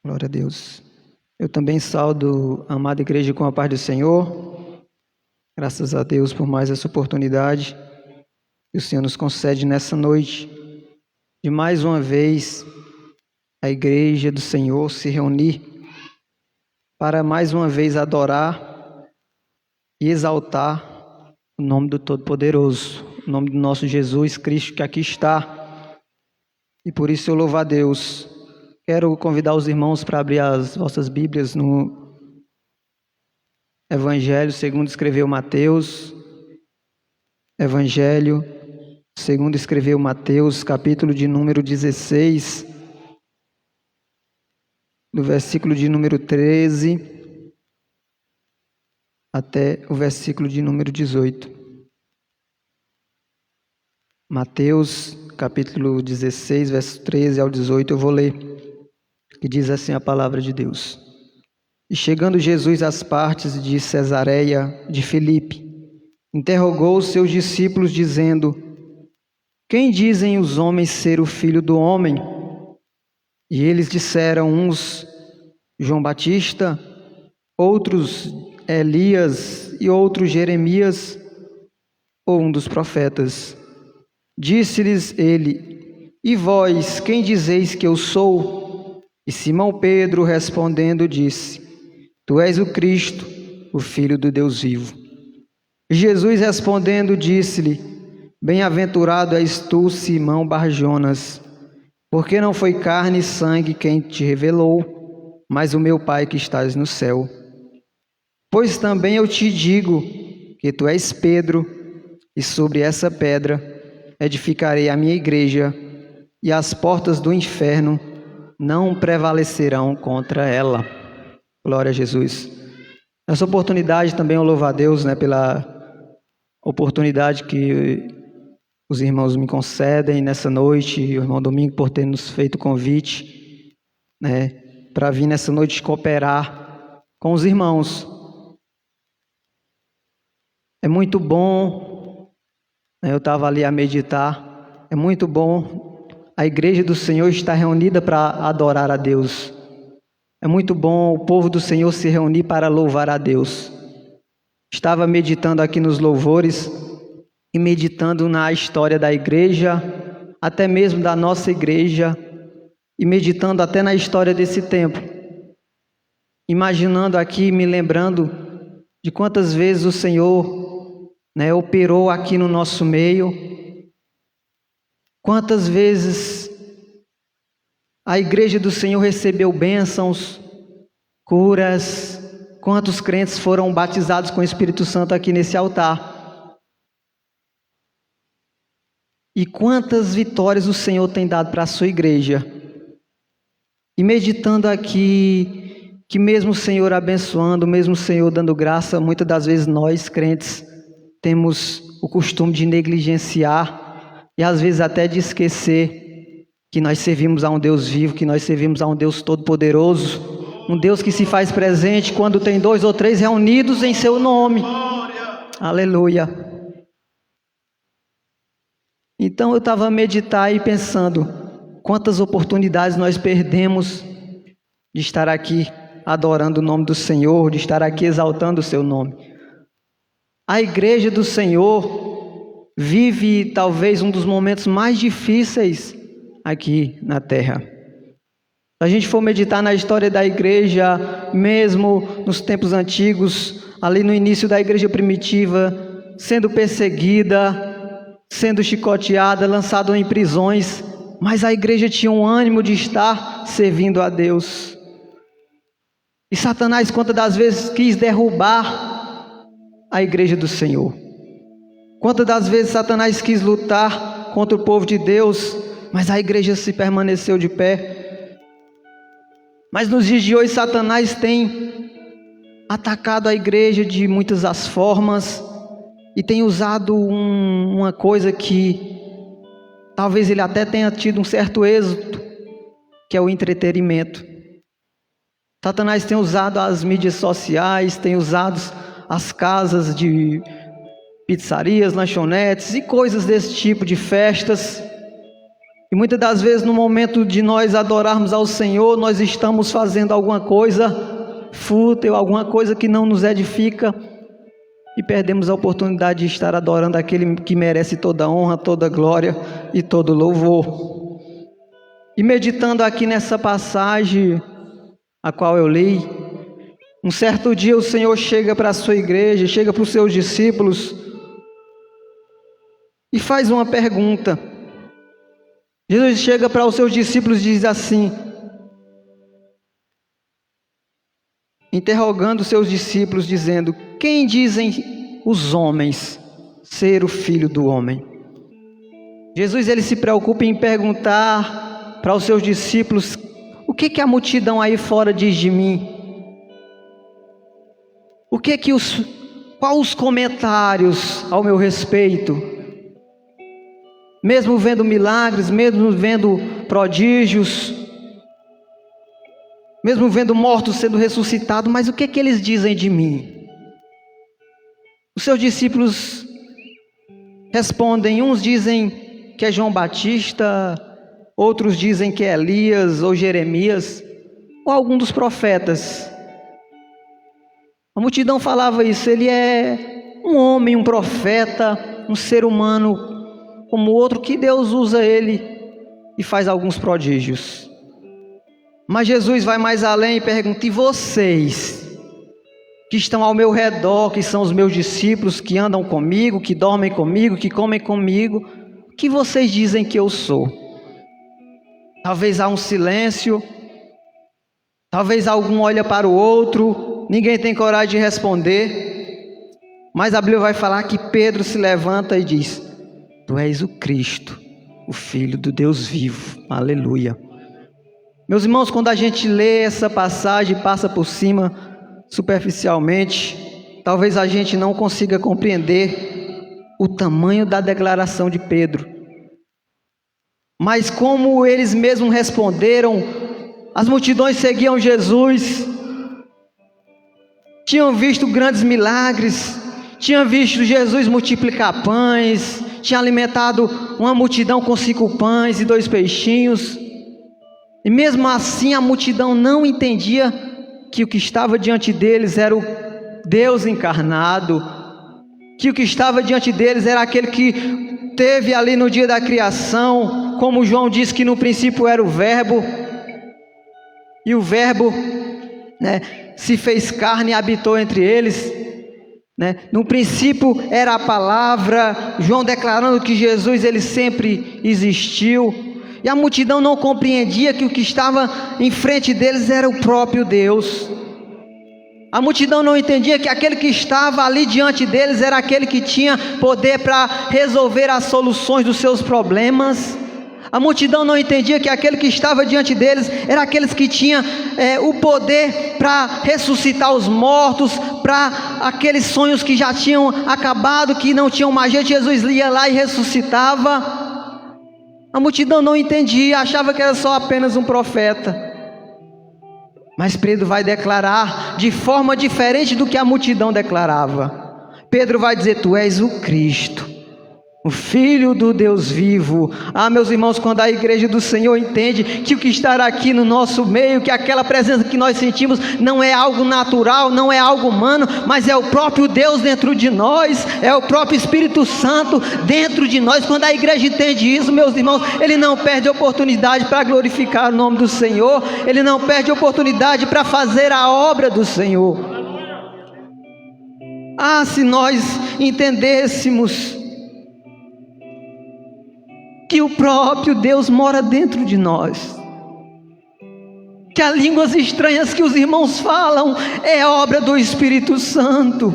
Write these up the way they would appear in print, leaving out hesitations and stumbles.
Glória a Deus. Eu também saudo a amada igreja com a paz do Senhor. Graças a Deus por mais essa oportunidade que o Senhor nos concede nessa noite, de mais uma vez a igreja do Senhor se reunir para mais uma vez adorar e exaltar o nome do Todo-Poderoso, o nome do nosso Jesus Cristo que aqui está. E por isso eu louvo a Deus. Quero convidar os irmãos para abrir as vossas Bíblias no Evangelho segundo escreveu Mateus. Evangelho segundo escreveu Mateus, capítulo de número 16, do versículo de número 13 até o versículo de número 18. Mateus, capítulo 16, verso 13 ao 18, eu vou ler, que diz assim a palavra de Deus. E chegando Jesus às partes de Cesareia de Filipe, interrogou os seus discípulos, dizendo: Quem dizem os homens ser o Filho do Homem? E eles disseram, uns João Batista, outros Elias e outros Jeremias, ou um dos profetas. Disse-lhes ele: E vós, quem dizeis que eu sou? E Simão Pedro respondendo disse: Tu és o Cristo, o Filho do Deus vivo. E Jesus respondendo disse-lhe: Bem-aventurado és tu, Simão Bar-Jonas, porque não foi carne e sangue quem te revelou, mas o meu Pai que estás no céu. Pois também eu te digo que tu és Pedro, e sobre essa pedra edificarei a minha igreja, e as portas do inferno não prevalecerão contra ela. Glória a Jesus. Nessa oportunidade também eu louvo a Deus, pela oportunidade que os irmãos me concedem nessa noite, e o irmão Domingo por ter nos feito o convite, para vir nessa noite cooperar com os irmãos. É muito bom, eu estava ali a meditar, é muito bom a igreja do Senhor estar reunida para adorar a Deus. É muito bom o povo do Senhor se reunir para louvar a Deus. Estava meditando aqui nos louvores e meditando na história da igreja, até mesmo da nossa igreja, e meditando até na história desse templo. Imaginando aqui, me lembrando de quantas vezes o Senhor operou aqui no nosso meio. Quantas vezes a igreja do Senhor recebeu bênçãos, curas, quantos crentes foram batizados com o Espírito Santo aqui nesse altar. E quantas vitórias o Senhor tem dado para a sua igreja. E meditando aqui, que mesmo o Senhor abençoando, mesmo o Senhor dando graça, muitas das vezes nós, crentes, temos o costume de negligenciar e às vezes até de esquecer que nós servimos a um Deus vivo, que nós servimos a um Deus todo-poderoso, um Deus que se faz presente quando tem 2 ou 3 reunidos em seu nome. Aleluia. Então eu estava a meditar e pensando, quantas oportunidades nós perdemos de estar aqui adorando o nome do Senhor, de estar aqui exaltando o seu nome. A igreja do Senhor vive talvez um dos momentos mais difíceis aqui na terra. Se a gente for meditar na história da igreja, mesmo nos tempos antigos, ali no início da igreja primitiva, sendo perseguida, sendo chicoteada, lançada em prisões, mas a igreja tinha um ânimo de estar servindo a Deus. E Satanás, quantas das vezes, quis derrubar a igreja do Senhor. Quantas das vezes Satanás quis lutar contra o povo de Deus, mas a igreja se permaneceu de pé. Mas nos dias de hoje Satanás tem atacado a igreja de muitas as formas e tem usado uma coisa que talvez ele até tenha tido um certo êxito, que é o entretenimento. Satanás tem usado as mídias sociais, tem usado as casas de pizzarias, lanchonetes e coisas desse tipo de festas E muitas das vezes, no momento de nós adorarmos ao Senhor, nós estamos fazendo alguma coisa fútil, alguma coisa que não nos edifica, e perdemos a oportunidade de estar adorando aquele que merece toda honra, toda glória e todo louvor. E meditando aqui nessa passagem a qual eu li, um certo dia o Senhor chega para a sua igreja, chega para os seus discípulos e faz uma pergunta. Jesus chega para os seus discípulos e diz assim, interrogando os seus discípulos, dizendo: quem dizem os homens ser o Filho do Homem? Jesus, ele se preocupa em perguntar para os seus discípulos: o que a multidão aí fora diz de mim? Quais os comentários ao meu respeito? Mesmo vendo milagres, mesmo vendo prodígios, mesmo vendo mortos sendo ressuscitados, mas o que eles dizem de mim? Os seus discípulos respondem, uns dizem que é João Batista, outros dizem que é Elias ou Jeremias, ou algum dos profetas. A multidão falava isso, ele é um homem, um profeta, um ser humano como outro, que Deus usa ele e faz alguns prodígios. Mas Jesus vai mais além e pergunta: e vocês que estão ao meu redor, que são os meus discípulos, que andam comigo, que dormem comigo, que comem comigo, o que vocês dizem que eu sou? Talvez há um silêncio, talvez algum olha para o outro, ninguém tem coragem de responder, mas a Bíblia vai falar que Pedro se levanta e diz: tu és o Cristo, o Filho do Deus vivo. Aleluia. Meus irmãos, quando a gente lê essa passagem e passa por cima superficialmente, talvez a gente não consiga compreender o tamanho da declaração de Pedro. Mas como eles mesmos responderam, as multidões seguiam Jesus, tinham visto grandes milagres, tinham visto Jesus multiplicar pães, tinha alimentado uma multidão com 5 pães e 2 peixinhos, e mesmo assim a multidão não entendia que o que estava diante deles era o Deus encarnado, que o que estava diante deles era aquele que teve ali no dia da criação, como João diz que no princípio era o Verbo, e o Verbo, se fez carne e habitou entre eles. No princípio era a palavra, João declarando que Jesus ele sempre existiu, e a multidão não compreendia que o que estava em frente deles era o próprio Deus. A multidão não entendia que aquele que estava ali diante deles era aquele que tinha poder para resolver as soluções dos seus problemas. A multidão não entendia que aquele que estava diante deles era aqueles que tinha o poder para ressuscitar os mortos, para aqueles sonhos que já tinham acabado, que não tinham mais jeito, Jesus ia lá e ressuscitava. A multidão não entendia, achava que era só apenas um profeta. Mas Pedro vai declarar de forma diferente do que a multidão declarava. Pedro vai dizer: tu és o Cristo, o Filho do Deus vivo. Meus irmãos, quando a igreja do Senhor entende que o que está aqui no nosso meio, que aquela presença que nós sentimos não é algo natural, não é algo humano, mas é o próprio Deus dentro de nós, é o próprio Espírito Santo dentro de nós. Quando a igreja entende isso, meus irmãos, ele não perde a oportunidade para glorificar o nome do Senhor, ele não perde a oportunidade para fazer a obra do Senhor. Se nós entendêssemos que o próprio Deus mora dentro de nós, que as línguas estranhas que os irmãos falam é obra do Espírito Santo.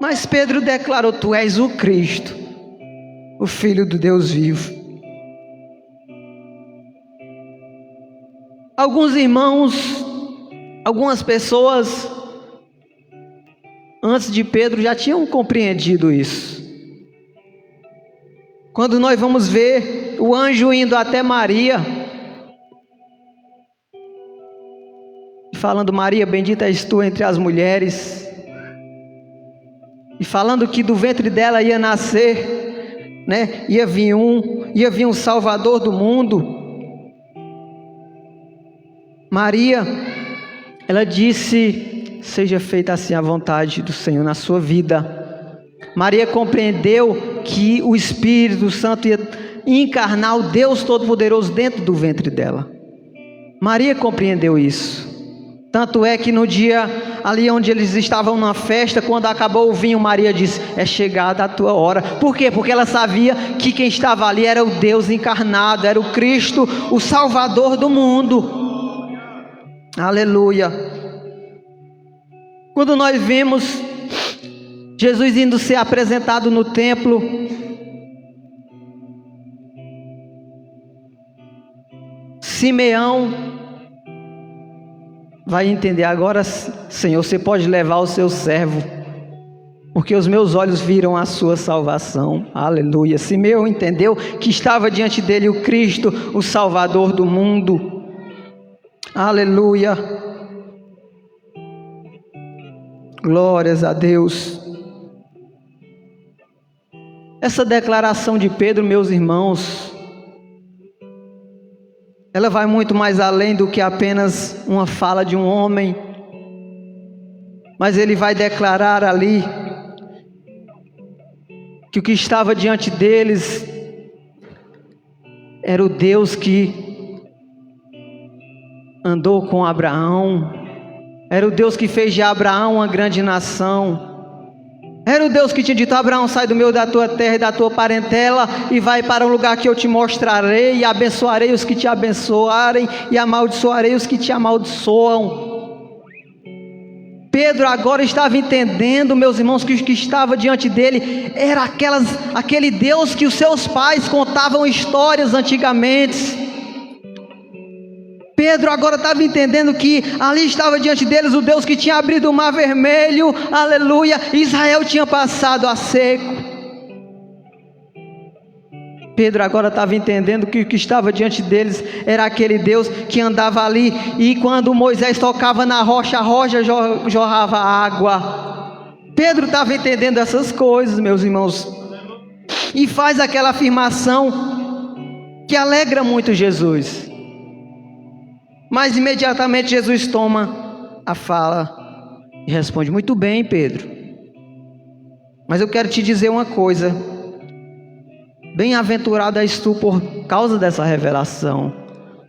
Mas Pedro declarou: tu és o Cristo, o Filho do Deus vivo. Alguns irmãos, algumas pessoas antes de Pedro já tinham compreendido isso. Quando nós vamos ver o anjo indo até Maria, falando: Maria, bendita és tu entre as mulheres, e falando que do ventre dela ia nascer, né? Ia vir um Salvador do mundo. Maria, ela disse: seja feita assim a vontade do Senhor na sua vida. Maria compreendeu que o Espírito Santo ia encarnar o Deus Todo-Poderoso dentro do ventre dela. Maria compreendeu isso. Tanto é que no dia ali onde eles estavam numa festa, quando acabou o vinho, Maria disse: é chegada a tua hora. Por quê? Porque ela sabia que quem estava ali era o Deus encarnado, era o Cristo, o Salvador do mundo. Aleluia. Quando nós vemos Jesus indo ser apresentado no templo, Simeão vai entender: agora, Senhor, você pode levar o seu servo, porque os meus olhos viram a sua salvação. Aleluia. Simeão entendeu que estava diante dele o Cristo, o Salvador do mundo. Aleluia. Glórias a Deus. Essa declaração de Pedro, meus irmãos, ela vai muito mais além do que apenas uma fala de um homem, mas ele vai declarar ali que o que estava diante deles era o Deus que andou com Abraão, era o Deus que fez de Abraão uma grande nação, era o Deus que tinha dito: Abraão, sai do meio da tua terra e da tua parentela e vai para um lugar que eu te mostrarei, e abençoarei os que te abençoarem e amaldiçoarei os que te amaldiçoam. Pedro agora estava entendendo, meus irmãos, que o que estava diante dele era aquele Deus que os seus pais contavam histórias antigamente. Pedro agora estava entendendo que ali estava diante deles o Deus que tinha abrido o mar vermelho, aleluia, Israel tinha passado a seco. Pedro agora estava entendendo que o que estava diante deles era aquele Deus que andava ali, e quando Moisés tocava na rocha, a rocha jorrava água. Pedro estava entendendo essas coisas, meus irmãos, e faz aquela afirmação que alegra muito Jesus. Mas imediatamente Jesus toma a fala e responde: muito bem, Pedro, mas eu quero te dizer uma coisa: bem-aventurado és tu por causa dessa revelação,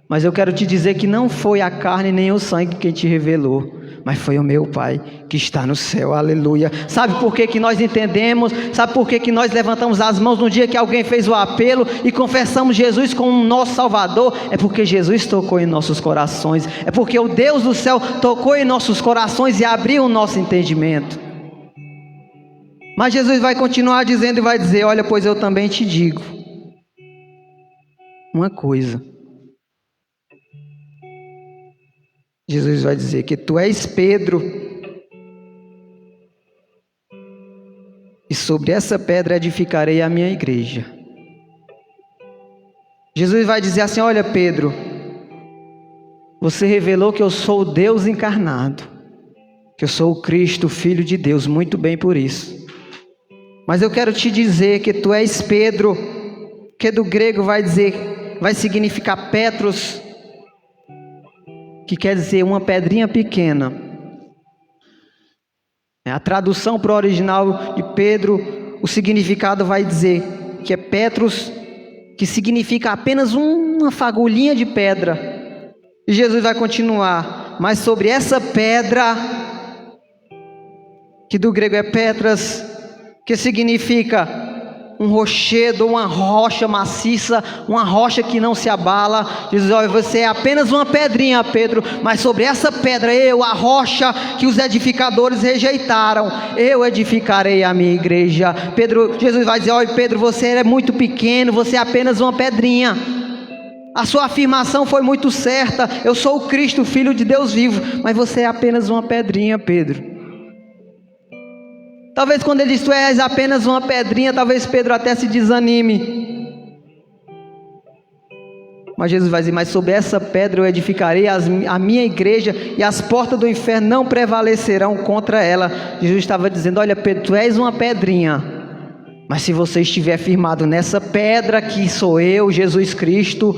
mas eu quero te dizer que não foi a carne nem o sangue quem te revelou, mas foi o meu Pai que está no céu. Aleluia. Sabe por que nós entendemos? Sabe por que nós levantamos as mãos no dia que alguém fez o apelo e confessamos Jesus como nosso Salvador? É porque Jesus tocou em nossos corações, é porque o Deus do céu tocou em nossos corações e abriu o nosso entendimento. Mas Jesus vai continuar dizendo e vai dizer: olha, pois eu também te digo uma coisa. Jesus vai dizer que tu és Pedro, e sobre essa pedra edificarei a minha igreja. Jesus vai dizer assim: olha, Pedro, você revelou que eu sou o Deus encarnado, que eu sou o Cristo, Filho de Deus, muito bem por isso. Mas eu quero te dizer que tu és Pedro, que do grego vai significar Petros, que quer dizer uma pedrinha pequena. A tradução para o original de Pedro, o significado vai dizer que é Petros, que significa apenas uma fagulhinha de pedra. E Jesus vai continuar: mas sobre essa pedra, que do grego é Petras, que significa um rochedo, uma rocha maciça, uma rocha que não se abala. Jesus: olha, você é apenas uma pedrinha, Pedro, mas sobre essa pedra, eu, a rocha que os edificadores rejeitaram, eu edificarei a minha igreja. Jesus vai dizer: olha, Pedro, você é muito pequeno, você é apenas uma pedrinha. A sua afirmação foi muito certa: eu sou o Cristo, Filho de Deus vivo, mas você é apenas uma pedrinha, Pedro. Talvez quando ele diz: tu és apenas uma pedrinha, talvez Pedro até se desanime. Mas Jesus vai dizer: mas sobre essa pedra eu edificarei a minha igreja, e as portas do inferno não prevalecerão contra ela. Jesus estava dizendo: olha Pedro, tu és uma pedrinha, mas se você estiver firmado nessa pedra que sou eu, Jesus Cristo,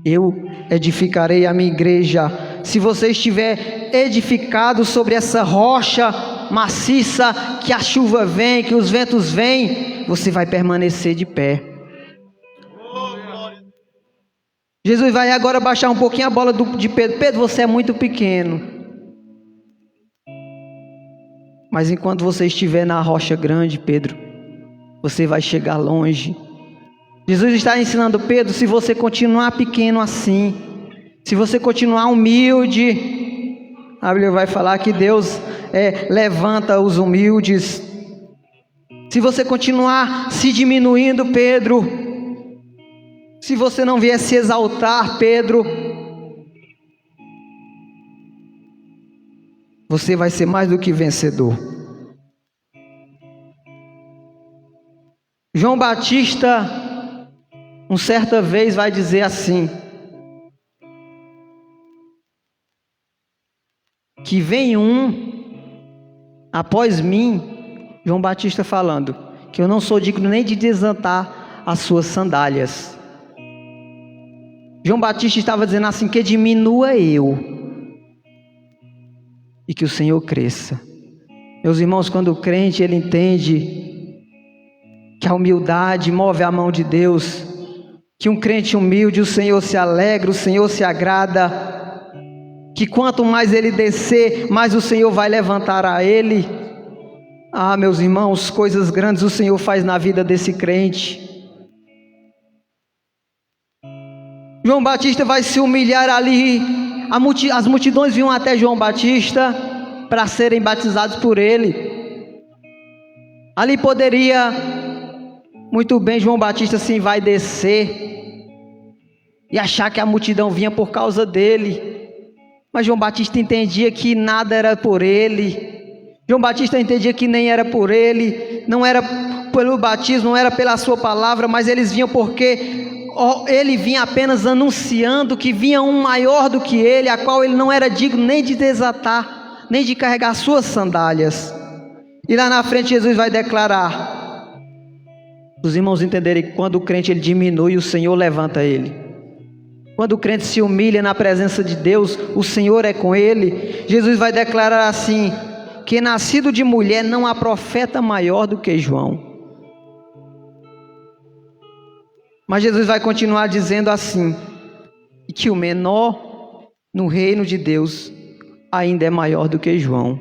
eu edificarei a minha igreja. Se você estiver edificado sobre essa rocha maciça, que a chuva vem, que os ventos vêm, você vai permanecer de pé. Jesus vai agora baixar um pouquinho a bola de Pedro. Pedro, você é muito pequeno, mas enquanto você estiver na rocha grande, Pedro, você vai chegar longe. Jesus está ensinando Pedro: se você continuar pequeno assim, se você continuar humilde, a Bíblia vai falar que Deus levanta os humildes. Se você continuar se diminuindo, Pedro, se você não vier se exaltar, Pedro, você vai ser mais do que vencedor. João Batista, uma certa vez, vai dizer assim: que vem um após mim, João Batista falando, que eu não sou digno nem de desatar as suas sandálias. João Batista estava dizendo assim: que diminua eu e que o Senhor cresça. Meus irmãos, quando o crente ele entende que a humildade move a mão de Deus, que um crente humilde, o Senhor se alegra, o Senhor se agrada, que quanto mais ele descer, mais o Senhor vai levantar a ele. Ah, meus irmãos, coisas grandes o Senhor faz na vida desse crente. João Batista vai se humilhar ali, as multidões vinham até João Batista para serem batizados por ele. Ali poderia, muito bem, João Batista sim vai descer e achar que a multidão vinha por causa dele, mas João Batista entendia que nada era por ele. João Batista entendia que nem era por ele, não era pelo batismo, não era pela sua palavra, mas eles vinham porque ele vinha apenas anunciando que vinha um maior do que ele, a qual ele não era digno nem de desatar, nem de carregar suas sandálias. E lá na frente Jesus vai declarar, os irmãos entenderem que quando o crente ele diminui, o Senhor levanta ele. Quando o crente se humilha na presença de Deus, o Senhor é com ele. Jesus vai declarar assim, que nascido de mulher não há profeta maior do que João. Mas Jesus vai continuar dizendo assim, que o menor no reino de Deus ainda é maior do que João.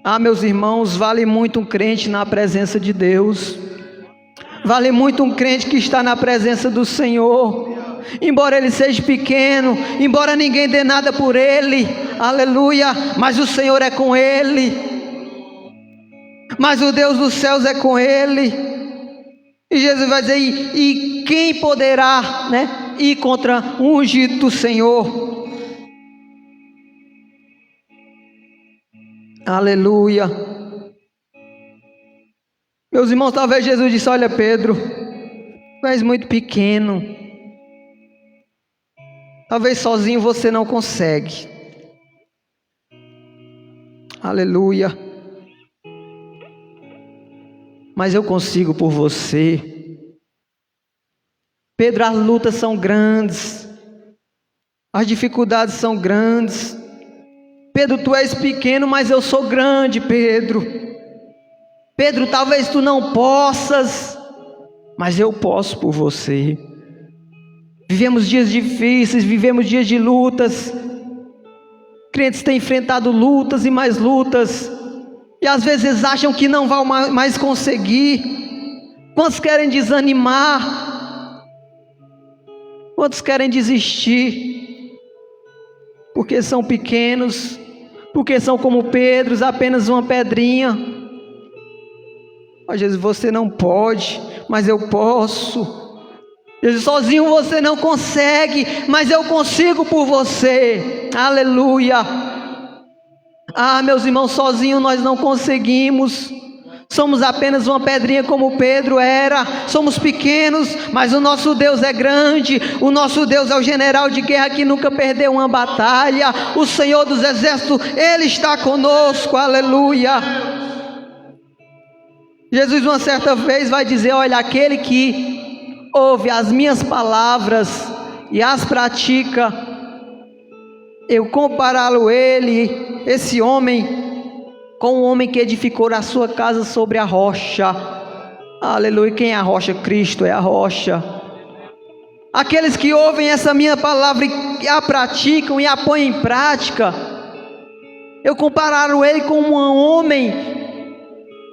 Ah, meus irmãos, vale muito um crente na presença de Deus, vale muito um crente que está na presença do Senhor, embora ele seja pequeno, embora ninguém dê nada por ele, aleluia, mas o Senhor é com ele, mas o Deus dos céus é com ele. E Jesus vai dizer, e quem poderá, ir contra o ungido do Senhor? Aleluia. Meus irmãos, talvez Jesus disse, olha Pedro, tu és muito pequeno, talvez sozinho você não consegue. Aleluia. Mas eu consigo por você. Pedro, as lutas são grandes, as dificuldades são grandes. Pedro, tu és pequeno, mas eu sou grande, Pedro. Pedro, talvez tu não possas, mas eu posso por você. Vivemos dias difíceis, vivemos dias de lutas. Crentes têm enfrentado lutas e mais lutas, e às vezes acham que não vão mais conseguir. Quantos querem desanimar? Quantos querem desistir? Porque são pequenos, porque são como Pedro, apenas uma pedrinha. Ó Jesus, você não pode, mas eu posso. Jesus, sozinho você não consegue, mas eu consigo por você. Aleluia. Ah, meus irmãos, sozinho nós não conseguimos, Somos apenas uma pedrinha como Pedro era. Somos pequenos, mas o nosso Deus é grande. O nosso Deus é o general de guerra que nunca perdeu uma batalha. O Senhor dos exércitos, Ele está conosco, aleluia. Jesus uma certa vez vai dizer: olha, aquele que ouve as minhas palavras e as pratica, eu compará-lo esse homem, com um homem que edificou a sua casa sobre a rocha. Aleluia. Quem é a rocha? Cristo é a rocha. Aqueles que ouvem essa minha palavra e a praticam e a põem em prática, eu compararei ele com um homem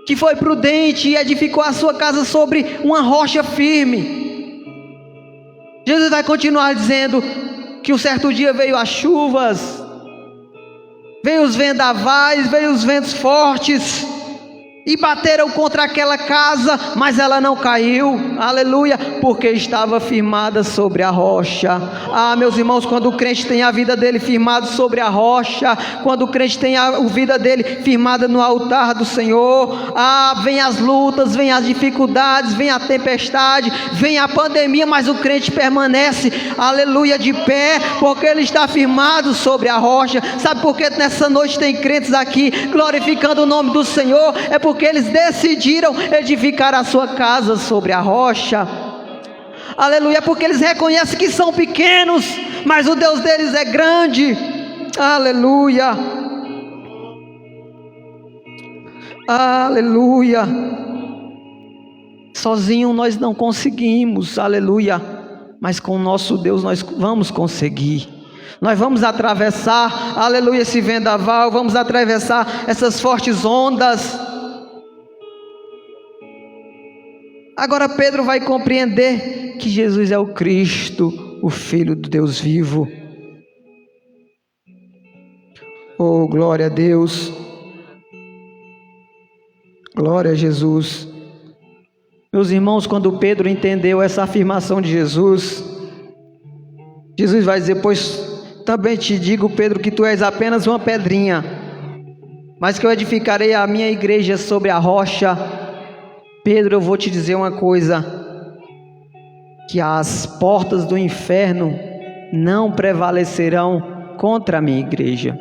que foi prudente e edificou a sua casa sobre uma rocha firme. Jesus vai continuar dizendo que um certo dia veio as chuvas, veio os vendavais, veio os ventos fortes, e bateram contra aquela casa, mas ela não caiu, aleluia, porque estava firmada sobre a rocha. Meus irmãos, quando o crente tem a vida dele firmada sobre a rocha, quando o crente tem a vida dele firmada no altar do Senhor, vem as lutas, vem as dificuldades, vem a tempestade, vem a pandemia, mas o crente permanece, aleluia, de pé, porque ele está firmado sobre a rocha. Sabe por que nessa noite tem crentes aqui glorificando o nome do Senhor? É porque eles decidiram edificar a sua casa sobre a rocha, aleluia, porque eles reconhecem que são pequenos, mas o Deus deles é grande, aleluia, aleluia. Sozinho nós não conseguimos, aleluia, mas com o nosso Deus nós vamos conseguir. Nós vamos atravessar, aleluia, esse vendaval, vamos atravessar essas fortes ondas. Agora Pedro vai compreender que Jesus é o Cristo, o Filho do Deus vivo. Oh, glória a Deus, glória a Jesus. Meus irmãos, quando Pedro entendeu essa afirmação de Jesus, Jesus vai dizer: pois também te digo, Pedro, que tu és apenas uma pedrinha, mas que eu edificarei a minha igreja sobre a rocha. Pedro, eu vou te dizer uma coisa, que as portas do inferno não prevalecerão contra a minha igreja.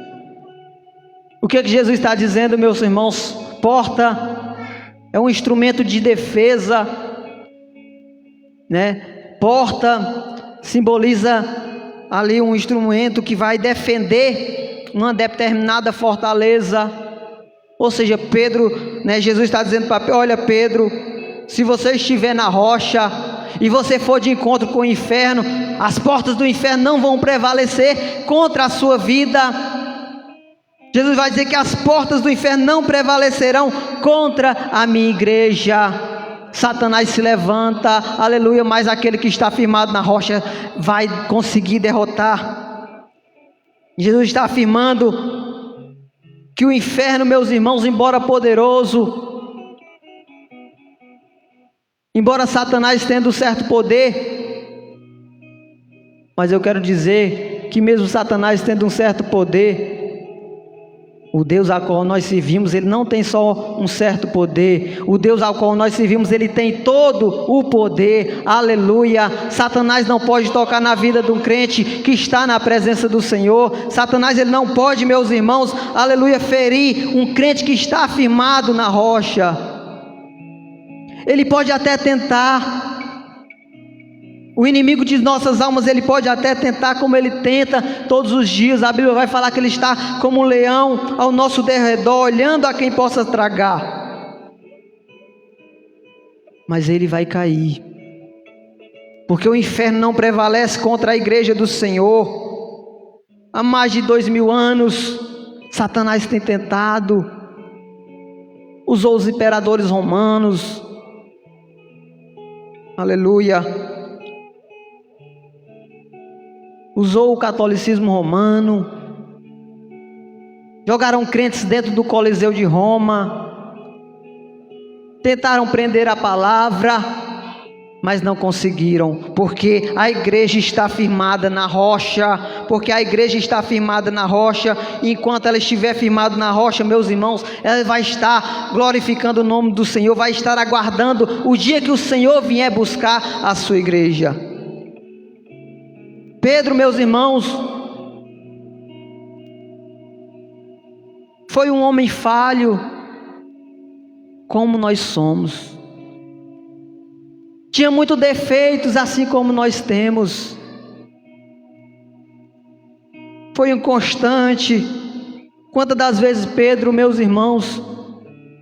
O que Jesus está dizendo, meus irmãos? Porta é um instrumento de defesa, né? Porta simboliza ali um instrumento que vai defender uma determinada fortaleza. Ou seja, Pedro, né, Jesus está dizendo para Pedro: olha, Pedro, se você estiver na rocha e você for de encontro com o inferno, as portas do inferno não vão prevalecer contra a sua vida. Jesus vai dizer que as portas do inferno não prevalecerão contra a minha igreja. Satanás se levanta, aleluia, mas aquele que está firmado na rocha vai conseguir derrotar. Jesus está afirmando que o inferno, meus irmãos, embora poderoso, embora Satanás tendo certo poder, mas eu quero dizer que mesmo Satanás tendo um certo poder, o Deus ao qual nós servimos, ele não tem só um certo poder. O Deus ao qual nós servimos, ele tem todo o poder, aleluia. Satanás não pode tocar na vida de um crente que está na presença do Senhor. Satanás, ele não pode, meus irmãos, aleluia, ferir um crente que está firmado na rocha. Ele pode até tentar. O inimigo de nossas almas, ele pode até tentar, como ele tenta todos os dias. A Bíblia vai falar que ele está como um leão ao nosso derredor, olhando a quem possa tragar. Mas ele vai cair, porque o inferno não prevalece contra a igreja do Senhor. Há mais de 2000 anos, Satanás tem tentado, usou os imperadores romanos, aleluia, usou o catolicismo romano, jogaram crentes dentro do Coliseu de Roma, tentaram prender a palavra, mas não conseguiram, porque a igreja está firmada na rocha, e enquanto ela estiver firmada na rocha, meus irmãos, ela vai estar glorificando o nome do Senhor, vai estar aguardando o dia que o Senhor vier buscar a sua igreja. Pedro, meus irmãos, foi um homem falho, como nós somos. Tinha muitos defeitos, assim como nós temos. Foi inconstante. Quantas das vezes Pedro, meus irmãos,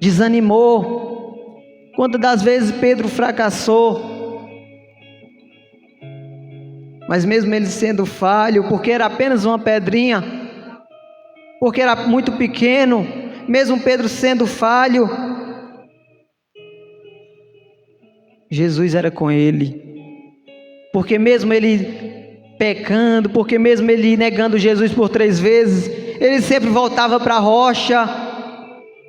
desanimou? Quantas das vezes Pedro fracassou? Mas mesmo ele sendo falho, porque era apenas uma pedrinha, porque era muito pequeno, mesmo Pedro sendo falho, Jesus era com ele, porque mesmo ele pecando, porque mesmo ele negando Jesus por 3 vezes, ele sempre voltava para a rocha,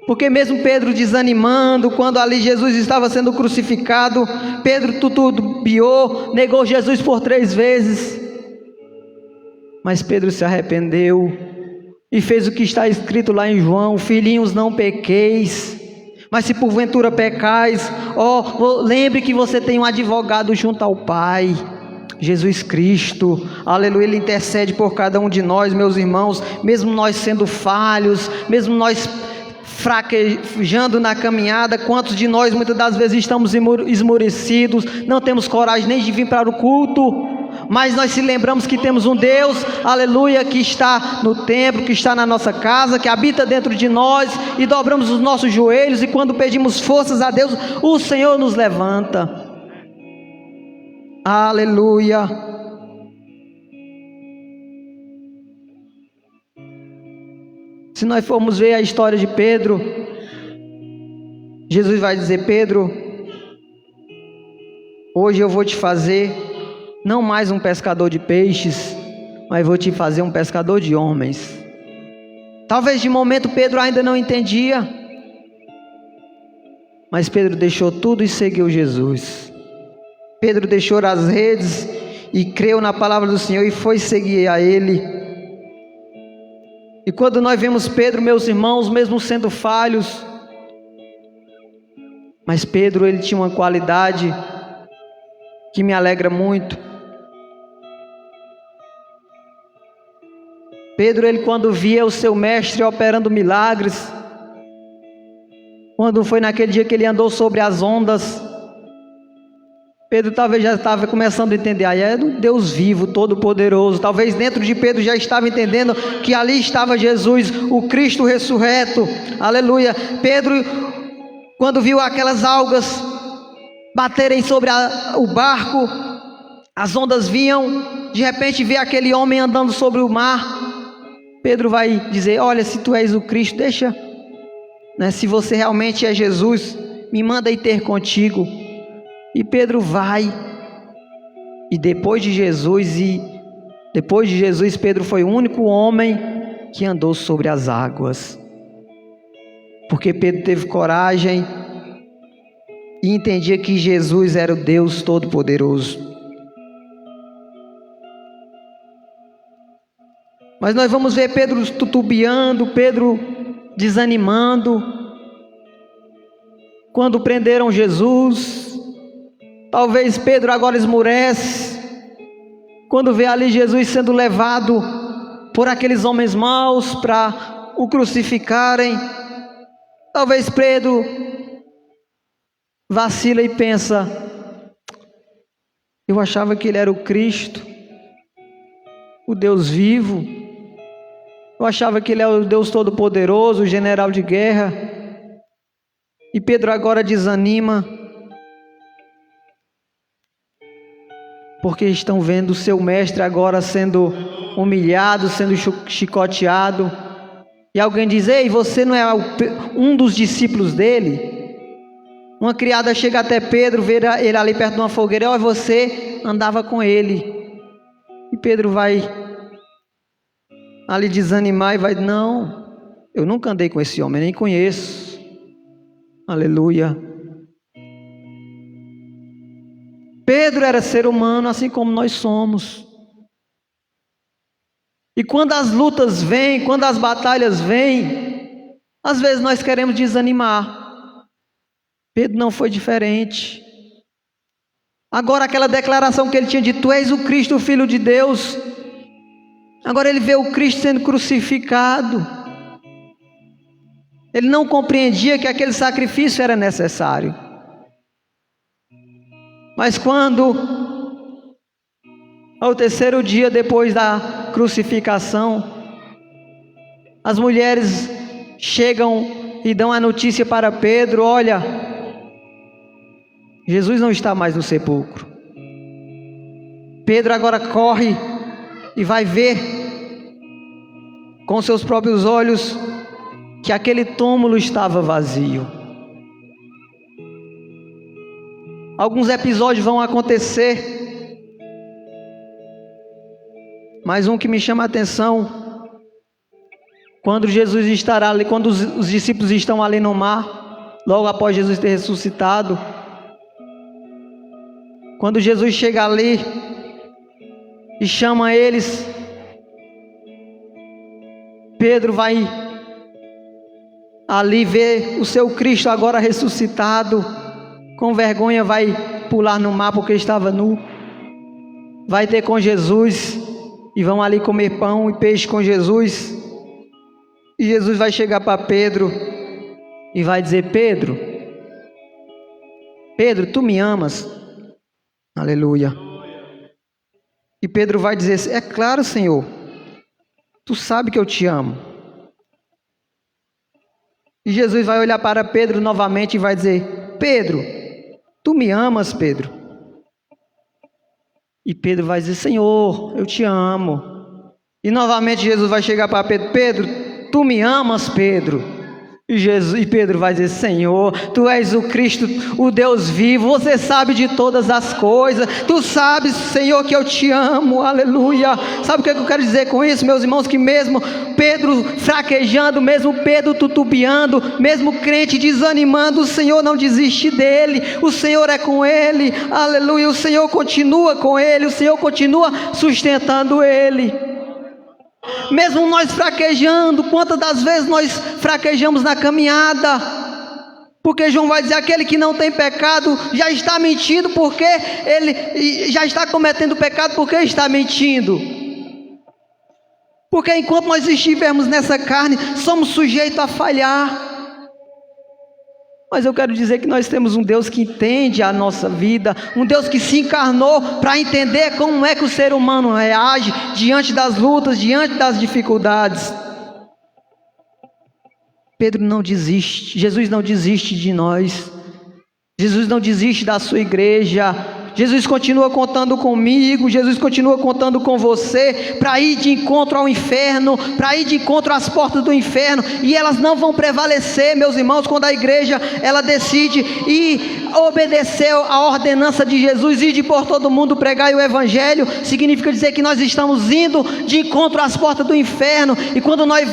porque mesmo Pedro desanimando, quando ali Jesus estava sendo crucificado, Pedro titubeou, negou Jesus por 3 vezes, mas Pedro se arrependeu, e fez o que está escrito lá em João: filhinhos, não pequeis, mas se porventura pecais, lembre que você tem um advogado junto ao Pai, Jesus Cristo, aleluia. Ele intercede por cada um de nós, meus irmãos, mesmo nós sendo falhos, mesmo nós fraquejando na caminhada. Quantos de nós muitas das vezes estamos esmorecidos, não temos coragem nem de vir para o culto, mas nós se lembramos que temos um Deus, aleluia, que está no templo, que está na nossa casa, que habita dentro de nós, e dobramos os nossos joelhos, e quando pedimos forças a Deus, o Senhor nos levanta, aleluia. Se nós formos ver a história de Pedro, Jesus vai dizer: Pedro, hoje eu vou te fazer não mais um pescador de peixes, mas vou te fazer um pescador de homens. Talvez de momento Pedro ainda não entendia, mas Pedro deixou tudo e seguiu Jesus. Pedro deixou as redes e creu na palavra do Senhor e foi seguir a Ele. E quando nós vemos Pedro, meus irmãos, mesmo sendo falhos, mas Pedro, ele tinha uma qualidade que me alegra muito. Pedro, ele quando via o seu mestre operando milagres, quando foi naquele dia que ele andou sobre as ondas, Pedro talvez já estava começando a entender, aí é do Deus vivo, todo-poderoso. Talvez dentro de Pedro já estava entendendo que ali estava Jesus, o Cristo ressurreto, aleluia. Pedro, quando viu aquelas algas baterem sobre o barco, as ondas vinham, de repente vê aquele homem andando sobre o mar. Pedro vai dizer: olha, se tu és o Cristo, deixa, né, se você realmente é Jesus, me manda ir ter contigo. E Pedro vai, e depois de Jesus, Pedro foi o único homem que andou sobre as águas, porque Pedro teve coragem e entendia que Jesus era o Deus Todo-Poderoso. Mas nós vamos ver Pedro titubeando, Pedro desanimando. Quando prenderam Jesus, talvez Pedro agora esmurece. Quando vê ali Jesus sendo levado por aqueles homens maus para o crucificarem, talvez Pedro vacila e pensa: eu achava que ele era o Cristo, o Deus vivo. Eu achava que ele é o Deus Todo-Poderoso, o general de guerra. E Pedro agora desanima, porque estão vendo o seu mestre agora sendo humilhado, sendo chicoteado. E alguém diz: ei, você não é um dos discípulos dele? Uma criada chega até Pedro, vê ele ali perto de uma fogueira: ó, você andava com ele. E Pedro vai ali desanimar e vai: não, eu nunca andei com esse homem, nem conheço. Aleluia. Pedro era ser humano, assim como nós somos. E quando as lutas vêm, quando as batalhas vêm, às vezes nós queremos desanimar. Pedro não foi diferente. Agora aquela declaração que ele tinha dito: tu és o Cristo, o Filho de Deus. Agora ele vê o Cristo sendo crucificado. Ele não compreendia que aquele sacrifício era necessário. Mas quando, ao terceiro dia depois da crucificação, as mulheres chegam e dão a notícia para Pedro: olha, Jesus não está mais no sepulcro. Pedro agora corre e vai ver com seus próprios olhos que aquele túmulo estava vazio. Alguns episódios vão acontecer, mas um que me chama a atenção, quando Jesus estará ali, quando os discípulos estão ali no mar, logo após Jesus ter ressuscitado, quando Jesus chega ali e chama eles, Pedro vai ali ver o seu Cristo agora ressuscitado, com vergonha vai pular no mar porque estava nu, vai ter com Jesus e vão ali comer pão e peixe com Jesus, e Jesus vai chegar para Pedro e vai dizer: Pedro, tu me amas? Aleluia. E Pedro vai dizer: é claro, Senhor, tu sabe que eu te amo. E Jesus vai olhar para Pedro novamente e vai dizer: Pedro, tu me amas, Pedro? E Pedro vai dizer: Senhor, eu te amo. E novamente Jesus vai chegar para Pedro: Pedro, tu me amas, Pedro? E Pedro vai dizer: Senhor, tu és o Cristo, o Deus vivo, você sabe de todas as coisas, tu sabes, Senhor, que eu te amo, aleluia. Sabe o que eu quero dizer com isso, meus irmãos? Que mesmo Pedro fraquejando, mesmo Pedro tutubiando, mesmo crente desanimando, o Senhor não desiste dele, o Senhor é com ele, aleluia. O Senhor continua com ele, o Senhor continua sustentando ele. Mesmo nós fraquejando, quantas das vezes nós fraquejamos na caminhada? Porque João vai dizer: aquele que não tem pecado já está mentindo, porque ele já está cometendo pecado, porque está mentindo. Porque enquanto nós estivermos nessa carne, somos sujeitos a falhar. Mas eu quero dizer que nós temos um Deus que entende a nossa vida, um Deus que se encarnou para entender como é que o ser humano reage diante das lutas, diante das dificuldades. Pedro não desiste, Jesus não desiste de nós, Jesus não desiste da sua igreja. Jesus continua contando comigo, Jesus continua contando com você, para ir de encontro ao inferno, para ir de encontro às portas do inferno, e elas não vão prevalecer, meus irmãos, quando a igreja, ela decide e obedecer a ordenança de Jesus, ir de por todo mundo pregar o evangelho, significa dizer que nós estamos indo de encontro às portas do inferno, e quando nós